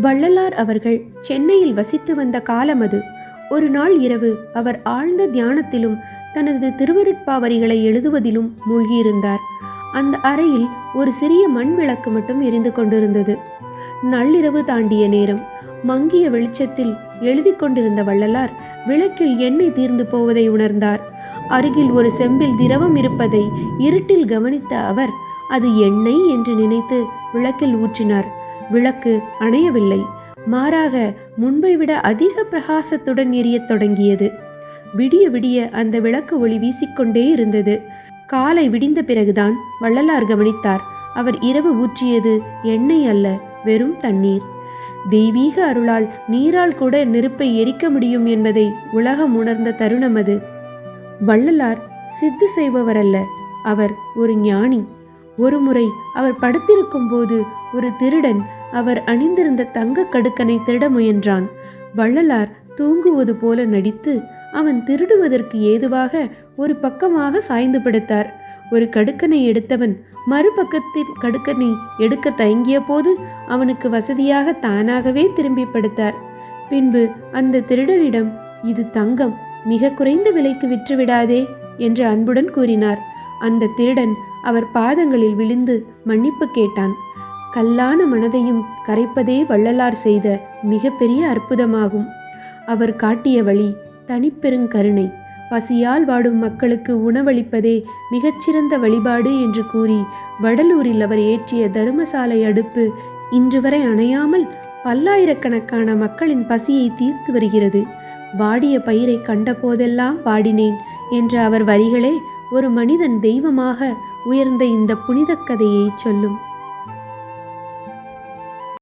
வள்ளலார் அவர்கள் சென்னையில் வசித்து வந்த காலம் அது. ஒரு நாள் இரவு அவர் ஆழ்ந்த தியானத்திலும் தனது திருவருட்பாவரிகளை எழுதுவதிலும் மூழ்கியிருந்தார். அந்த அறையில் ஒரு சிறிய மண் விளக்கு மட்டும் எரிந்து கொண்டிருந்தது. நள்ளிரவு தாண்டிய நேரம். மங்கிய வெளிச்சத்தில் எழுதி கொண்டிருந்த வள்ளலார் விளக்கில் எண்ணெய் தீர்ந்து போவதை உணர்ந்தார். அருகில் ஒரு செம்பில் திரவம் இருப்பதை இருட்டில் கவனித்த அவர் அது எண்ணெய் என்று நினைத்து விளக்கில் ஊற்றினார். விளக்கு அணையவில்லை. மாறாக முன்பை விட அதிக பிரகாசத்துடன் எரியத் தொடங்கியது. விடிய விடிய அந்த விளக்கு ஒளி வீசிக்கொண்டே இருந்தது. காலை விடிந்த பிறகுதான் வள்ளலார் கவனித்தார். அவர் இரவு ஊற்றியது எண்ணெய் அல்ல, வெறும் தண்ணீர். தெய்வீக அருளால் நீரால் கூட நெருப்பை எரிக்க முடியும் என்பதை உலகம் உணர்ந்த தருணம் அது. வள்ளலார் சித்து செய்பவர் அல்ல, அவர் ஒரு ஞானி. ஒருமுறை அவர் படுத்திருக்கும் போது ஒரு திருடன் அவர் அணிந்திருந்த தங்க கடுக்கனை திருட முயன்றான். வள்ளலார் தூங்குவது போல நடித்து அவன் திருடுவதற்கு ஏதுவாக ஒரு பக்கமாக சாய்ந்து படுத்தார். ஒரு கடுக்கனை எடுத்தவன் மறுபக்கத்தின் கடுக்கனை எடுக்க தயங்கிய போது அவனுக்கு வசதியாக தானாகவே திரும்பி படுத்தார். பின்பு அந்த திருடனிடம், இது தங்கம், மிக குறைந்த விலைக்கு விற்றுவிடாதே என்று அன்புடன் கூறினார். அந்த திருடன் அவர் பாதங்களில் விழுந்து மன்னிப்பு கேட்டான். கல்லான மனதையும் கரைப்பதே வள்ளலார் செய்த மிகப்பெரிய அற்புதமாகும். அவர் காட்டிய வழி தனிப்பெருங்கருணை. பசியால் வாடும் மக்களுக்கு உணவளிப்பதே மிகச்சிறந்த வழிபாடு என்று கூறி வடலூரில் அவர் ஏற்றிய தர்மசாலை அடுப்பு இன்று வரை அணையாமல் பல்லாயிரக்கணக்கான மக்களின் பசியை தீர்த்து வருகிறது. வாடிய பயிரை கண்ட போதெல்லாம் பாடினேன் என்ற அவர் வரிகளே ஒரு மனிதன் தெய்வமாக உயர்ந்த இந்த புனித கதையை சொல்லும்.